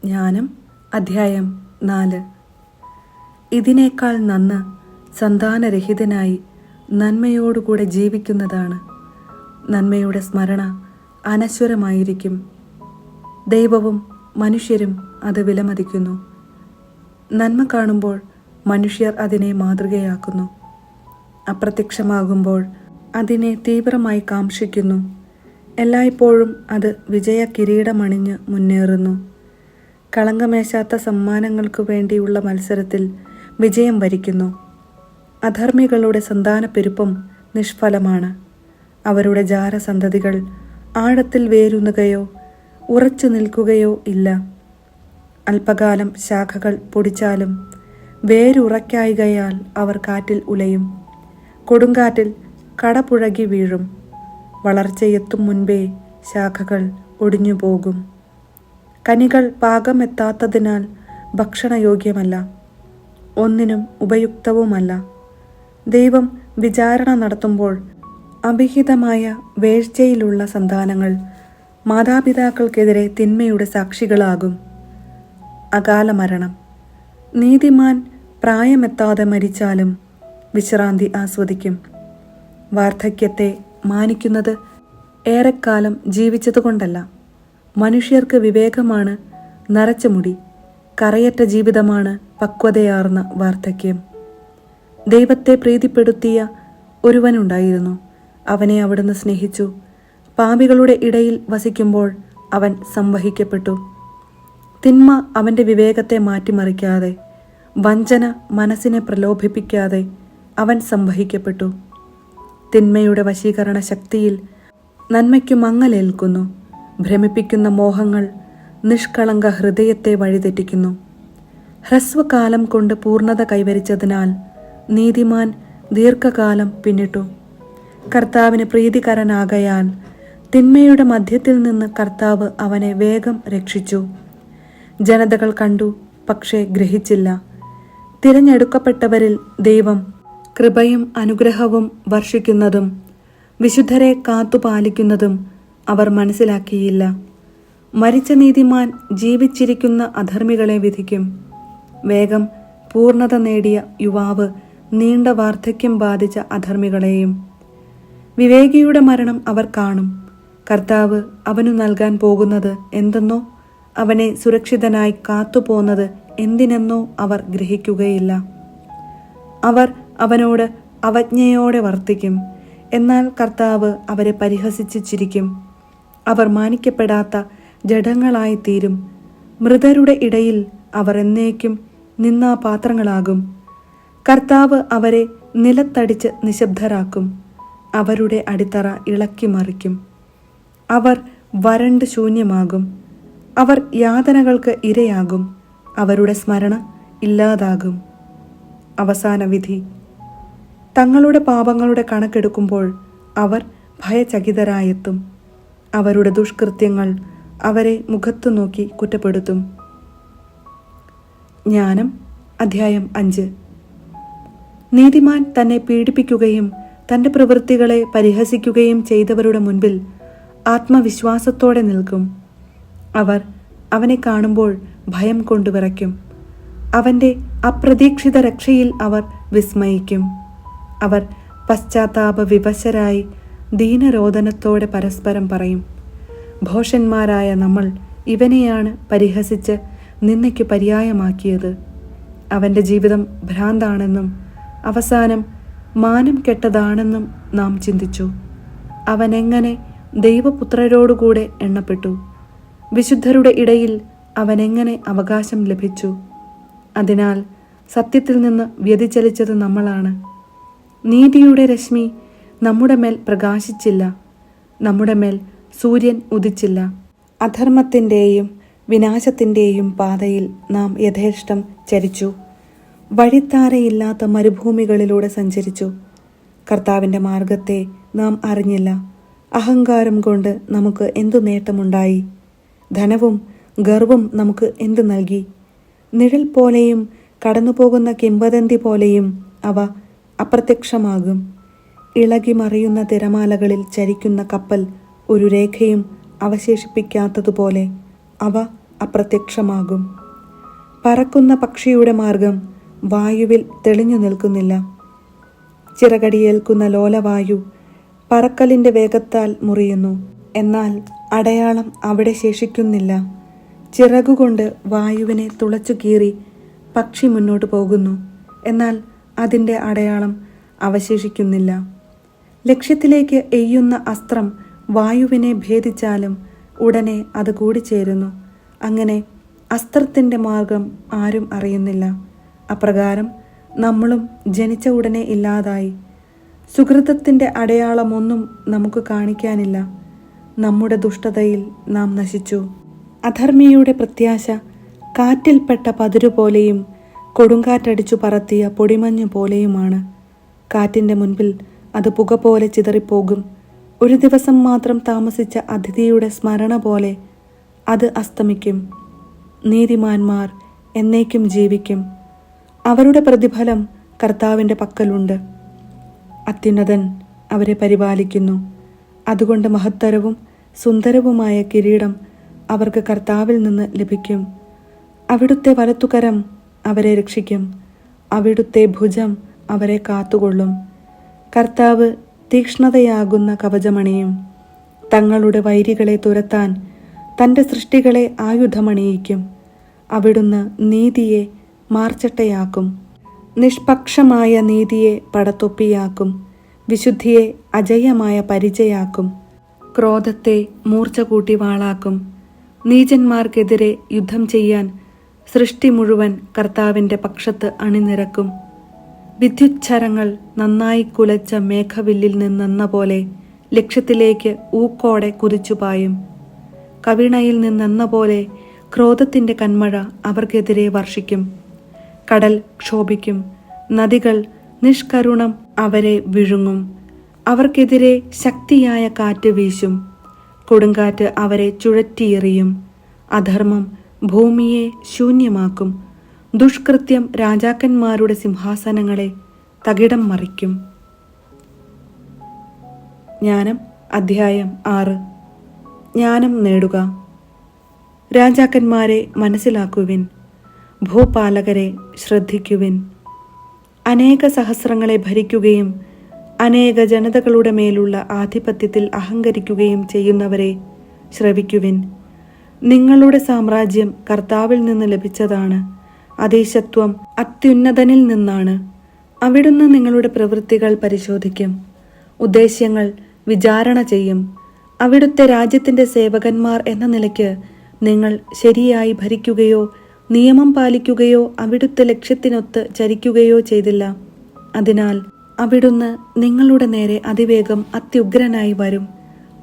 ജ്ഞാനം അധ്യായം 4. ഇതിനേക്കാൾ നന്ന് സന്താനരഹിതനായി നന്മയോടുകൂടെ ജീവിക്കുന്നതാണ്. നന്മയുടെ സ്മരണ അനശ്വരമായിരിക്കും. ദൈവവും മനുഷ്യരും അത് വിലമതിക്കുന്നു. നന്മ കാണുമ്പോൾ മനുഷ്യർ അതിനെ മാതൃകയാക്കുന്നു. അപ്രത്യക്ഷമാകുമ്പോൾ അതിനെ തീവ്രമായി കാംക്ഷിക്കുന്നു. എല്ലായ്പ്പോഴും അത് വിജയ കിരീടമണിഞ്ഞ് മുന്നേറുന്നു. കളങ്കമേശാത്ത സമ്മാനങ്ങൾക്കു വേണ്ടിയുള്ള മത്സരത്തിൽ വിജയം വരിക്കുന്നു. അധർമ്മികളുടെ സന്താനപ്പെരുപ്പം നിഷ്ഫലമാണ്. അവരുടെ ജാരസന്തതികൾ ആഴത്തിൽ വേരൂന്നുകയോ ഉറച്ചു നിൽക്കുകയോ ഇല്ല. അല്പകാലം ശാഖകൾ പൊടിച്ചാലും വേരുറയ്ക്കായികയാൽ അവർ കാറ്റിൽ ഉലയും. കൊടുങ്കാറ്റിൽ കടപുഴകി വീഴും. വളർച്ചയെത്തും മുൻപേ ശാഖകൾ ഒടിഞ്ഞുപോകും. കനികൾ പാകമെത്താത്തതിനാൽ ഭക്ഷണയോഗ്യമല്ല, ഒന്നിനും ഉപയുക്തവുമല്ല. ദൈവം വിചാരണ നടത്തുമ്പോൾ അവിഹിതമായ വേഴ്ചയിലുള്ള സന്താനങ്ങൾ മാതാപിതാക്കൾക്കെതിരെ തിന്മയുടെ സാക്ഷികളാകും. അകാല മരണം. നീതിമാൻ പ്രായമെത്താതെ മരിച്ചാലും വിശ്രാന്തി ആസ്വദിക്കും. വാർദ്ധക്യത്തെ മാനിക്കുന്നത് ഏറെക്കാലം ജീവിച്ചതുകൊണ്ടല്ല. മനുഷ്യർക്ക് വിവേകമാണ് നരച്ച മുടി, കറയറ്റ ജീവിതമാണ് പക്വതയാർന്ന വാർദ്ധക്യം. ദൈവത്തെ പ്രീതിപ്പെടുത്തിയ ഒരുവനുണ്ടായിരുന്നു. അവനെ അവിടുന്ന് സ്നേഹിച്ചു. പാപികളുടെ ഇടയിൽ വസിക്കുമ്പോൾ അവൻ സംവഹിക്കപ്പെട്ടു. തിന്മ അവൻ്റെ വിവേകത്തെ മാറ്റിമറിക്കാതെ, വഞ്ചന മനസ്സിനെ പ്രലോഭിപ്പിക്കാതെ അവൻ സംവഹിക്കപ്പെട്ടു. തിന്മയുടെ വശീകരണ ശക്തിയിൽ നന്മയ്ക്കു മങ്ങലേൽക്കുന്നു. ഭ്രമിപ്പിക്കുന്ന മോഹങ്ങൾ നിഷ്കളങ്ക ഹൃദയത്തെ വഴിതെറ്റിക്കുന്നു. ഹ്രസ്വകാലം കൊണ്ട് പൂർണ്ണത കൈവരിച്ചതിനാൽ നീതിമാൻ ദീർഘകാലം പിന്നിട്ടു. കർത്താവിന് പ്രീതികരനാകയാൽ തിന്മയുടെ മധ്യത്തിൽ നിന്ന് കർത്താവ് അവനെ വേഗം രക്ഷിച്ചു. ജനതകൾ കണ്ടു, പക്ഷേ ഗ്രഹിച്ചില്ല. തിരഞ്ഞെടുക്കപ്പെട്ടവരിൽ ദൈവം കൃപയും അനുഗ്രഹവും വർഷിക്കുന്നതും വിശുദ്ധരെ കാത്തുപാലിക്കുന്നതും അവർ മനസ്സിലാക്കിയില്ല. മരിച്ച നീതിമാൻ ജീവിച്ചിരിക്കുന്ന അധർമ്മികളെ വിധിക്കും. വേഗം പൂർണ്ണത നേടിയ യുവാവ് നീണ്ട വാർദ്ധക്യം ബാധിച്ച അധർമ്മികളെയും. വിവേകിയുടെ മരണം അവർ കാണും. കർത്താവ് അവനു നൽകാൻ പോകുന്നത് എന്തെന്നോ അവനെ സുരക്ഷിതനായി കാത്തുപോന്നത് എന്തിനെന്നോ അവർ ഗ്രഹിക്കുകയില്ല. അവർ അവനോട് അവജ്ഞയോടെ വർത്തിക്കും. എന്നാൽ കർത്താവ് അവരെ പരിഹസിച്ച് ചിരിക്കും. അവർ മാനിക്കപ്പെടാത്ത ജഡങ്ങളായിത്തീരും. മൃതരുടെ ഇടയിൽ അവർ എന്നേക്കും നിന്നാപാത്രങ്ങളാകും. കർത്താവ് അവരെ നിലത്തടിച്ച് നിശബ്ദരാക്കും. അവരുടെ അടിത്തറ ഇളക്കി മറിക്കും. അവർ വരണ്ട് ശൂന്യമാകും. അവർ യാതനകൾക്ക് ഇരയാകും. അവരുടെ സ്മരണ ഇല്ലാതാകും. അവസാന വിധി. തങ്ങളുടെ പാപങ്ങളുടെ കണക്കെടുക്കുമ്പോൾ അവർ ഭയചകിതരായെത്തും. അവരുടെ ദുഷ്കൃത്യങ്ങൾ അവരെ മുഖത്തു നോക്കി കുറ്റപ്പെടുത്തും. ജ്ഞാനം അധ്യായം 5. നീതിമാൻ തന്നെ പീഡിപ്പിക്കുകയും തൻ്റെ പ്രവൃത്തികളെ പരിഹസിക്കുകയും ചെയ്തവരുടെ മുൻപിൽ ആത്മവിശ്വാസത്തോടെ നിൽക്കും. അവർ അവനെ കാണുമ്പോൾ ഭയം കൊണ്ട് വിറയ്ക്കും. അവൻ്റെ അപ്രതീക്ഷിത രക്ഷയിൽ അവർ വിസ്മയിക്കും. അവർ പശ്ചാത്താപ വിവശരായി ദീനരോദനത്തോടെ പരസ്പരം പറയും, ഭോഷന്മാരായ നമ്മൾ ഇവനെയാണ് പരിഹസിച്ച് നിന്ദയ്ക്ക് പര്യായമാക്കിയത്. അവൻ്റെ ജീവിതം ഭ്രാന്താണെന്നും അവസാനം മാനം കെട്ടതാണെന്നും നാം ചിന്തിച്ചു. അവനെങ്ങനെ ദൈവപുത്രരോടുകൂടെ എണ്ണപ്പെട്ടു? വിശുദ്ധരുടെ ഇടയിൽ അവനെങ്ങനെ അവകാശം ലഭിച്ചു? അതിനാൽ സത്യത്തിൽ നിന്ന് വ്യതിചലിച്ചത് നമ്മളാണ്. നീതിയുടെ രശ്മി നമ്മുടെ മേൽ പ്രകാശിച്ചില്ല. നമ്മുടെ മേൽ സൂര്യൻ ഉദിച്ചില്ല. അധർമ്മത്തിൻ്റെയും വിനാശത്തിൻ്റെയും പാതയിൽ നാം യഥേഷ്ടം ചരിച്ചു. വഴിത്താരയില്ലാത്ത മരുഭൂമികളിലൂടെ സഞ്ചരിച്ചു. കർത്താവിൻ്റെ മാർഗത്തെ നാം അറിഞ്ഞില്ല. അഹങ്കാരം കൊണ്ട് നമുക്ക് എന്തു നേട്ടമുണ്ടായി? ധനവും ഗർവും നമുക്ക് എന്തു നൽകി? നിഴൽ പോലെയും കടന്നുപോകുന്ന കിംവദന്തി പോലെയും അവ അപ്രത്യക്ഷമാകും. ഇളകി മറിയുന്ന തിരമാലകളിൽ ചരിക്കുന്ന കപ്പൽ ഒരു രേഖയും അവശേഷിപ്പിക്കാത്തതുപോലെ അവ അപ്രത്യക്ഷമാകും. പറക്കുന്ന പക്ഷിയുടെ മാർഗം വായുവിൽ തെളിഞ്ഞു നിൽക്കുന്നില്ല. ചിറകടിയേൽക്കുന്ന ലോലവായു പറക്കലിൻ്റെ വേഗത്താൽ മുറിയുന്നു. എന്നാൽ അടയാളം അവിടെ ശേഷിക്കുന്നില്ല. ചിറകുകൊണ്ട് വായുവിനെ തുളച്ചു കീറി പക്ഷി മുന്നോട്ട് പോകുന്നു. എന്നാൽ അതിൻ്റെ അടയാളം അവശേഷിക്കുന്നില്ല. ലക്ഷ്യത്തിലേക്ക് എയ്യുന്ന അസ്ത്രം വായുവിനെ ഭേദിച്ചാലും ഉടനെ അത് കൂടിച്ചേരുന്നു. അങ്ങനെ അസ്ത്രത്തിൻ്റെ മാർഗം ആരും അറിയുന്നില്ല. അപ്രകാരം നമ്മളും ജനിച്ച ഉടനെ ഇല്ലാതായി. സുകൃതത്തിൻ്റെ അടയാളമൊന്നും നമുക്ക് കാണിക്കാനില്ല. നമ്മുടെ ദുഷ്ടതയിൽ നാം നശിച്ചു. അധർമ്മിയുടെ പ്രത്യാശ കാറ്റിൽപ്പെട്ട പതിരുപോലെയും കൊടുങ്കാറ്റടിച്ചു പറത്തിയ പൊടിമഞ്ഞു പോലെയുമാണ്. കാറ്റിൻ്റെ മുൻപിൽ അത് പുക പോലെ ചിതറിപ്പോകും. ഒരു ദിവസം മാത്രം താമസിച്ച അതിഥിയുടെ സ്മരണ പോലെ അത് അസ്തമിക്കും. നീതിമാന്മാർ എന്നേക്കും ജീവിക്കും. അവരുടെ പ്രതിഫലം കർത്താവിൻ്റെ പക്കലുണ്ട്. അത്യുന്നതൻ അവരെ പരിപാലിക്കുന്നു. അതുകൊണ്ട് മഹത്തരവും സുന്ദരവുമായ കിരീടം അവർക്ക് കർത്താവിൽ നിന്ന് ലഭിക്കും. അവിടുത്തെ വലത്തുകരം അവരെ രക്ഷിക്കും. അവിടുത്തെ ഭുജം അവരെ കാത്തുകൊള്ളും. കർത്താവ് തീക്ഷ്ണതയാകുന്ന കവചമണിയും. തങ്ങളുടെ വൈരികളെ തുരത്താൻ തൻ്റെ സൃഷ്ടികളെ ആയുധമണിയിക്കും. അവിടുന്ന് നീതിയെ മാർച്ചട്ടയാക്കും. നിഷ്പക്ഷമായ നീതിയെ പടത്തൊപ്പിയാക്കും. വിശുദ്ധിയെ അജയ്യമായ പരിചയാക്കും. ക്രോധത്തെ മൂർച്ച കൂട്ടി വാളാക്കും. നീചന്മാർക്കെതിരെ യുദ്ധം ചെയ്യാൻ സൃഷ്ടി മുഴുവൻ കർത്താവിൻ്റെ പക്ഷത്ത് അണിനിരക്കും. വിദ്യുച്ഛരങ്ങൾ നന്നായി കുലച്ച മേഘവില്ലിൽ നിന്നെന്ന പോലെ ലക്ഷ്യത്തിലേക്ക് ഊക്കോടെ കുതിച്ചുപായും. കവിണയിൽ നിന്നെന്ന പോലെ ക്രോധത്തിൻ്റെ കന്മഴ അവർക്കെതിരെ വർഷിക്കും. കടൽ ക്ഷോഭിക്കും. നദികൾ നിഷ്കരുണം അവരെ വിഴുങ്ങും. അവർക്കെതിരെ ശക്തിയായ കാറ്റ് വീശും. കൊടുങ്കാറ്റ് അവരെ ചുഴറ്റിയെറിയും. അധർമ്മം ഭൂമിയെ ശൂന്യമാക്കും. ദുഷ്കൃത്യം രാജാക്കന്മാരുടെ സിംഹാസനങ്ങളെ തകിടം മറിക്കും. ജ്ഞാനം അധ്യായം 6. ജ്ഞാനം നേടുക. രാജാക്കന്മാരെ മനസ്സിലാക്കുവിൻ. ഭൂപാലകരെ ശ്രദ്ധിക്കുവിൻ. അനേക സഹസ്രങ്ങളെ ഭരിക്കുകയും അനേക ജനതകളുടെ മേലുള്ള ആധിപത്യത്തിൽ അഹങ്കരിക്കുകയും ചെയ്യുന്നവരെ ശ്രവിക്കുവിൻ. നിങ്ങളുടെ സാമ്രാജ്യം കർത്താവിൽ നിന്ന് ലഭിച്ചതാണ്. അതീശത്വം അത്യുന്നതനിൽ നിന്നാണ്. അവിടുന്ന് നിങ്ങളുടെ പ്രവൃത്തികൾ പരിശോധിക്കും. ഉദ്ദേശ്യങ്ങൾ വിചാരണ ചെയ്യും. അവിടുത്തെ രാജ്യത്തിൻ്റെ സേവകന്മാർ എന്ന നിലയ്ക്ക് നിങ്ങൾ ശരിയായി ഭരിക്കുകയോ നിയമം പാലിക്കുകയോ അവിടുത്തെ ലക്ഷ്യത്തിനൊത്ത് ചരിക്കുകയോ ചെയ്തില്ല. അതിനാൽ അവിടുന്ന് നിങ്ങളുടെ നേരെ അതിവേഗം അത്യുഗ്രനായി വരും.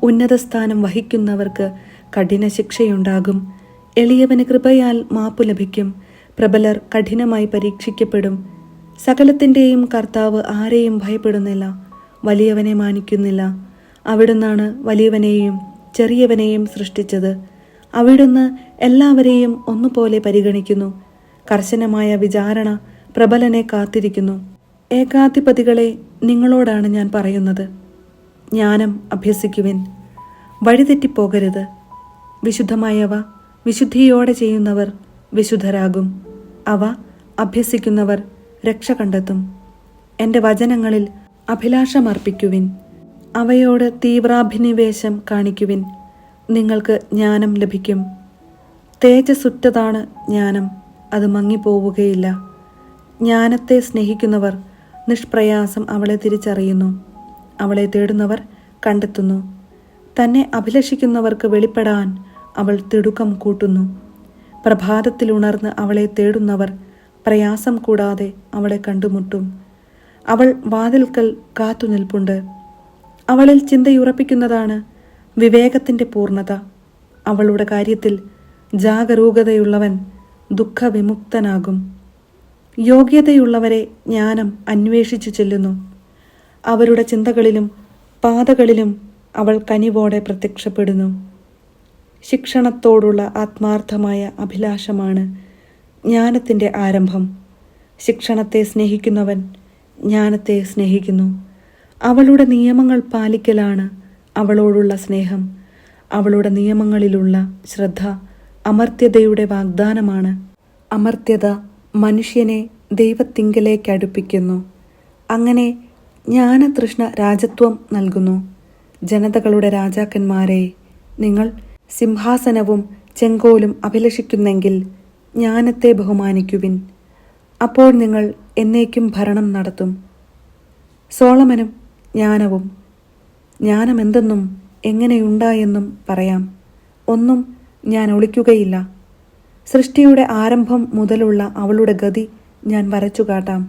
ഉന്നതസ്ഥാനം വഹിക്കുന്നവർക്ക് കഠിന ശിക്ഷയുണ്ടാകും. എളിയവന് കൃപയാൽ മാപ്പു ലഭിക്കും. പ്രബലർ കഠിനമായി പരീക്ഷിക്കപ്പെടും. സകലത്തിൻ്റെയും കർത്താവ് ആരെയും ഭയപ്പെടുന്നില്ല, വലിയവനെ മാനിക്കുന്നില്ല. അവിടുന്നാണ് വലിയവനെയും ചെറിയവനെയും സൃഷ്ടിച്ചത്. അവിടുന്ന് എല്ലാവരെയും ഒന്നുപോലെ പരിഗണിക്കുന്നു. കർശനമായ വിചാരണ പ്രബലനെ കാത്തിരിക്കുന്നു. ഏകാധിപതികളെ, നിങ്ങളോടാണ് ഞാൻ പറയുന്നത്. ജ്ഞാനം അഭ്യസിക്കുവിൻ. വഴിതെറ്റിപ്പോകരുത്. വിശുദ്ധമായവ വിശുദ്ധിയോടെ ചെയ്യുന്നവർ വിശുദ്ധരാകും. അവ അഭ്യസിക്കുന്നവർ രക്ഷ കണ്ടെത്തും. എൻ്റെ വചനങ്ങളിൽ അഭിലാഷമർപ്പിക്കുവിൻ. അവയോട് തീവ്രാഭിനിവേശം കാണിക്കുവിൻ. നിങ്ങൾക്ക് ജ്ഞാനം ലഭിക്കും. തേജസ്സുറ്റതാണ് ജ്ഞാനം, അത് മങ്ങിപ്പോവുകയില്ല. ജ്ഞാനത്തെ സ്നേഹിക്കുന്നവർ നിഷ്പ്രയാസം അവളെ തിരിച്ചറിയുന്നു. അവളെ തേടുന്നവർ കണ്ടെത്തുന്നു. തന്നെ അഭിലഷിക്കുന്നവർക്ക് വെളിപ്പെടാൻ അവൾ തിടുക്കം കൂട്ടുന്നു. പ്രഭാതത്തിൽ ഉണർന്ന് അവളെ തേടുന്നവർ പ്രയാസം കൂടാതെ അവളെ കണ്ടുമുട്ടും. അവൾ വാതിൽക്കൽ കാത്തുനിൽപ്പുണ്ട്. അവളിൽ ചിന്തയുറപ്പിക്കുന്നതാണ് വിവേകത്തിൻ്റെ പൂർണ്ണത. അവളുടെ കാര്യത്തിൽ ജാഗരൂകതയുള്ളവൻ ദുഃഖവിമുക്തനാകും. യോഗ്യതയുള്ളവരെ ജ്ഞാനം അന്വേഷിച്ചു ചെല്ലുന്നു. അവരുടെ ചിന്തകളിലും പാതകളിലും അവൾ കനിവോടെ പ്രത്യക്ഷപ്പെടുന്നു. ശിക്ഷണത്തോടുള്ള ആത്മാർത്ഥമായ അഭിലാഷമാണ് ജ്ഞാനത്തിൻ്റെ ആരംഭം. ശിക്ഷണത്തെ സ്നേഹിക്കുന്നവൻ ജ്ഞാനത്തെ സ്നേഹിക്കുന്നു. അവളുടെ നിയമങ്ങൾ പാലിക്കലാണ് അവളോടുള്ള സ്നേഹം. അവളുടെ നിയമങ്ങളിലുള്ള ശ്രദ്ധ അമർത്യതയുടെ വാഗ്ദാനമാണ്. അമർത്യത മനുഷ്യനെ ദൈവത്തിങ്കലേക്ക് അടുപ്പിക്കുന്നു. അങ്ങനെ ജ്ഞാനതൃഷ്ണ രാജത്വം നൽകുന്നു. ജനതകളുടെ രാജാക്കന്മാരെ, നിങ്ങൾ സിംഹാസനവും ചെങ്കോലും അഭിലഷിക്കുന്നെങ്കിൽ ജ്ഞാനത്തെ ബഹുമാനിക്കുവിൻ. അപ്പോൾ നിങ്ങൾ എന്നേക്കും ഭരണം നടത്തും. സോളമനും ജ്ഞാനവും. ജ്ഞാനമെന്തെന്നും എങ്ങനെയുണ്ടായെന്നും പറയാം. ഒന്നും ഞാൻ ഒളിക്കുകയില്ല. സൃഷ്ടിയുടെ ആരംഭം മുതലുള്ള അവളുടെ ഗതി ഞാൻ വരച്ചു കാട്ടാം.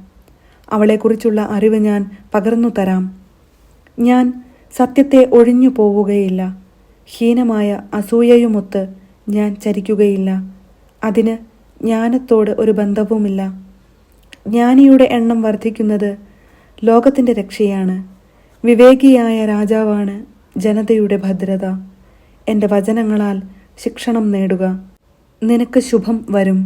അവളെക്കുറിച്ചുള്ള അറിവ് ഞാൻ പകർന്നു തരാം. ഞാൻ സത്യത്തെ ഒഴിഞ്ഞു പോവുകയില്ല. ഹീനമായ അസൂയയുമൊത്ത് ഞാൻ ചരിക്കുകയില്ല. അതിന് ജ്ഞാനത്തോട് ഒരു ബന്ധവുമില്ല. ജ്ഞാനിയുടെ എണ്ണം വർദ്ധിക്കുന്നത് ലോകത്തിൻ്റെ രക്ഷയാണ്. വിവേകിയായ രാജാവാണ് ജനതയുടെ ഭദ്രത. എൻ്റെ വചനങ്ങളാൽ ശിക്ഷണം നേടുക. നിനക്ക് ശുഭം വരും.